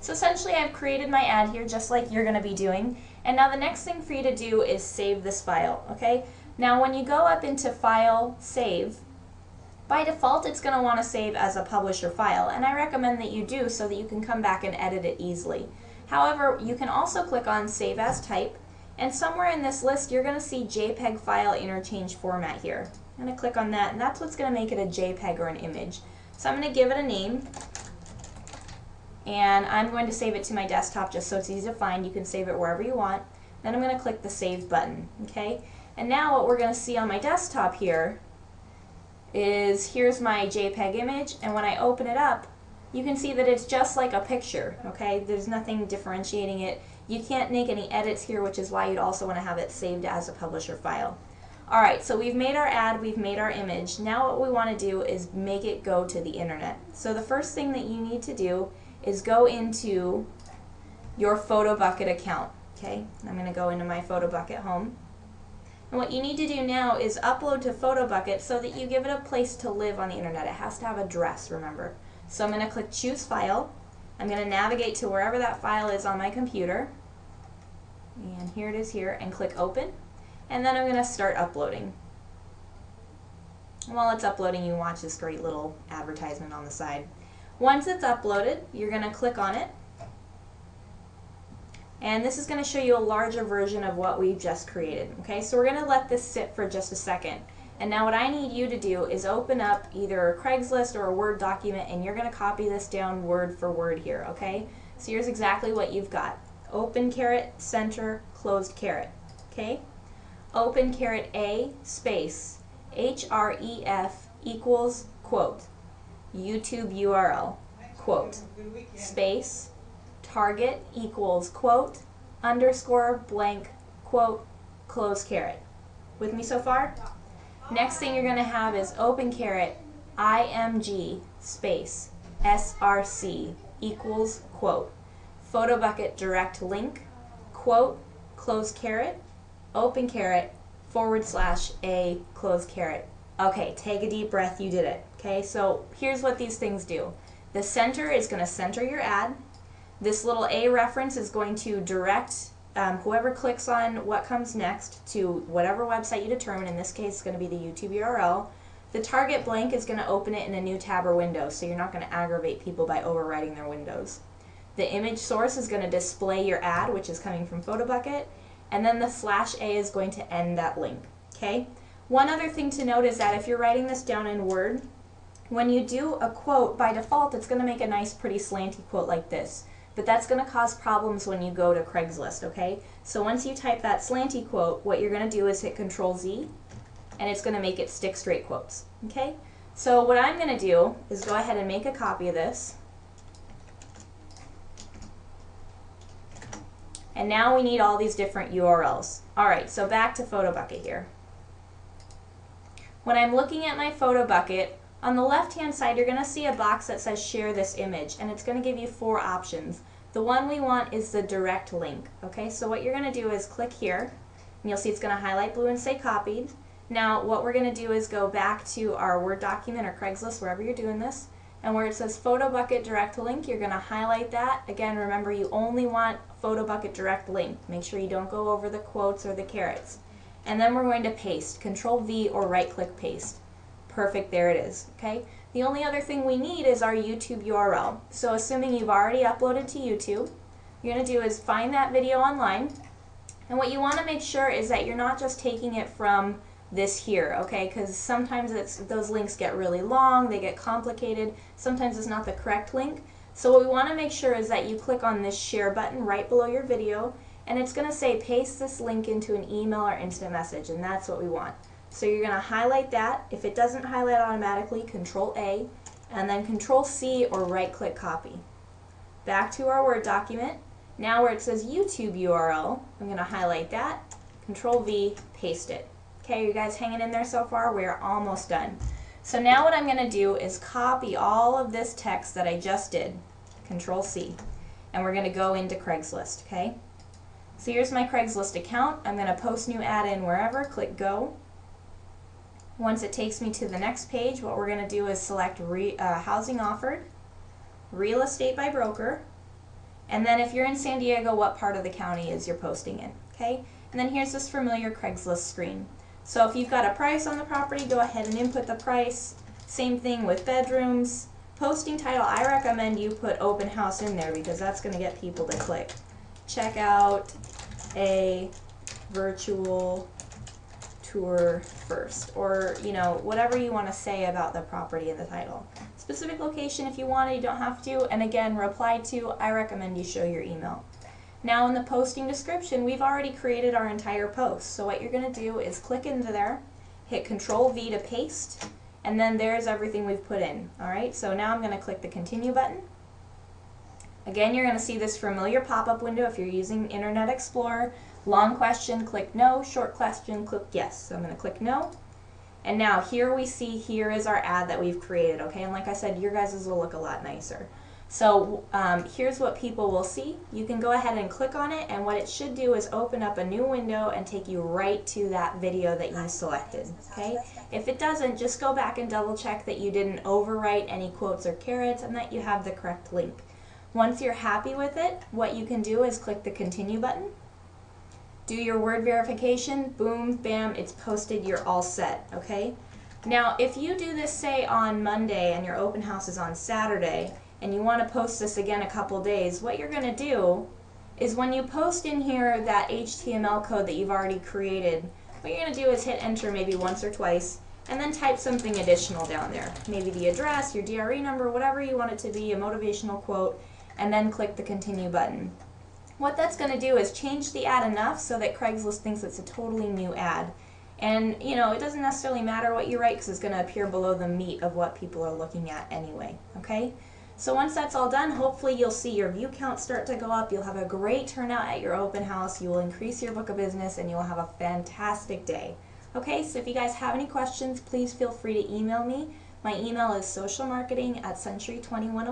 So essentially I've created my ad here just like you're going to be doing. And now the next thing for you to do is save this file, okay? Now when you go up into File, Save, by default it's going to want to save as a publisher file, and I recommend that you do so that you can come back and edit it easily. However, you can also click on Save as Type, and somewhere in this list you're going to see JPEG file interchange format here. I'm going to click on that, and that's what's going to make it a JPEG or an image. So I'm going to give it a name, and I'm going to save it to my desktop just so it's easy to find. You can save it wherever you want. Then I'm going to click the Save button, okay? And now what we're going to see on my desktop here is here's my JPEG image, and when I open it up, you can see that it's just like a picture, okay? There's nothing differentiating it. You can't make any edits here, which is why you'd also want to have it saved as a publisher file. Alright, so we've made our ad, we've made our image. Now what we want to do is make it go to the internet. So the first thing that you need to do is go into your PhotoBucket account, okay? I'm going to go into my PhotoBucket home. And what you need to do now is upload to PhotoBucket so that you give it a place to live on the internet. It has to have an address, remember. So I'm going to click Choose File. I'm going to navigate to wherever that file is on my computer. And here it is here, and click Open. And then I'm going to start uploading. While it's uploading, you watch this great little advertisement on the side. Once it's uploaded, you're going to click on it. And this is going to show you a larger version of what we've just created. Okay, so we're going to let this sit for just a second. And now what I need you to do is open up either a Craigslist or a Word document, and you're going to copy this down word for word here, okay? So here's exactly what you've got. Open caret, center, closed caret, okay? Open caret A, space, href equals, quote, YouTube URL, quote, space, target equals, quote, underscore, blank, quote, close caret. With me so far? Next thing you're going to have is open caret, img, space, src, equals, quote, PhotoBucket direct link, quote, close caret, open caret, /a, close caret. Okay, take a deep breath, you did it. Okay, so here's what these things do. The center is going to center your ad. This little A reference is going to direct whoever clicks on what comes next to whatever website you determine. In this case, it's going to be the YouTube URL. The target blank is going to open it in a new tab or window, so you're not going to aggravate people by overwriting their windows. The image source is going to display your ad, which is coming from PhotoBucket, and then the /a is going to end that link. Okay? One other thing to note is that if you're writing this down in Word, when you do a quote, by default, it's going to make a nice, pretty slanty quote like this. But that's going to cause problems when you go to Craigslist, okay? So once you type that slanty quote, what you're going to do is hit Control-Z, and it's going to make it stick straight quotes, okay? So what I'm going to do is go ahead and make a copy of this. And now we need all these different URLs. Alright, so back to PhotoBucket here. When I'm looking at my PhotoBucket, on the left-hand side, you're going to see a box that says Share this image, and it's going to give you 4 options. The one we want is the direct link. Okay, so what you're going to do is click here, and you'll see it's going to highlight blue and say Copied. Now, what we're going to do is go back to our Word document or Craigslist, wherever you're doing this, and where it says PhotoBucket direct link, you're going to highlight that. Again, remember, you only want PhotoBucket direct link. Make sure you don't go over the quotes or the carets. And then we're going to paste, Control-V or right-click paste. Perfect, there it is, okay? The only other thing we need is our YouTube URL. So assuming you've already uploaded to YouTube, you're going to do is find that video online, and what you want to make sure is that you're not just taking it from this here, okay? Because sometimes those links get really long, they get complicated, sometimes it's not the correct link. So what we want to make sure is that you click on this share button right below your video, and it's going to say paste this link into an email or instant message, and that's what we want. So you're going to highlight that. If it doesn't highlight automatically, Control-A, and then Control-C or right-click copy. Back to our Word document. Now where it says YouTube URL, I'm going to highlight that, Control-V, paste it. Okay, are you guys hanging in there so far? We're almost done. So now what I'm going to do is copy all of this text that I just did, Control-C, and we're going to go into Craigslist, okay? So here's my Craigslist account. I'm going to post new ad in wherever, click Go. Once it takes me to the next page, what we're going to do is select housing offered, real estate by broker, And then if you're in San Diego, what part of the county is you're posting in, okay? And then here's this familiar Craigslist screen. So if you've got a price on the property, go ahead and input the price. Same thing with bedrooms. Posting title, I recommend you put open house in there because that's going to get people to click. Check out a virtual tour first, or whatever you want to say about the property in the title. Specific location if you want it, you don't have to. And again, reply to, I recommend you show your email. Now in the posting description, we've already created our entire post. So what you're going to do is click into there, hit Control V to paste, and then there's everything we've put in. Alright, so now I'm going to click the continue button. Again, you're going to see this familiar pop-up window if you're using Internet Explorer. Long question, click no. Short question, click yes. So I'm going to click no. And now here we see, here is our ad that we've created, okay? And like I said, your guys' will look a lot nicer. So here's what people will see. You can go ahead and click on it, and what it should do is open up a new window and take you right to that video that you selected, okay? If it doesn't, just go back and double check that you didn't overwrite any quotes or carrots and that you have the correct link. Once you're happy with it, what you can do is click the continue button. Do your word verification, boom, bam, it's posted, you're all set, okay? Now, if you do this, say, on Monday and your open house is on Saturday, and you want to post this again a couple days, what you're going to do is when you post in here that HTML code that you've already created, what you're going to do is hit enter maybe once or twice, and then type something additional down there. Maybe the address, your DRE number, whatever you want it to be, a motivational quote, and then click the continue button. What that's going to do is change the ad enough so that Craigslist thinks it's a totally new ad. And, it doesn't necessarily matter what you write because it's going to appear below the meat of what people are looking at anyway, okay? So once that's all done, hopefully you'll see your view count start to go up. You'll have a great turnout at your open house. You will increase your book of business, and you'll have a fantastic day. Okay, so if you guys have any questions, please feel free to email me. My email is socialmarketing@century2101.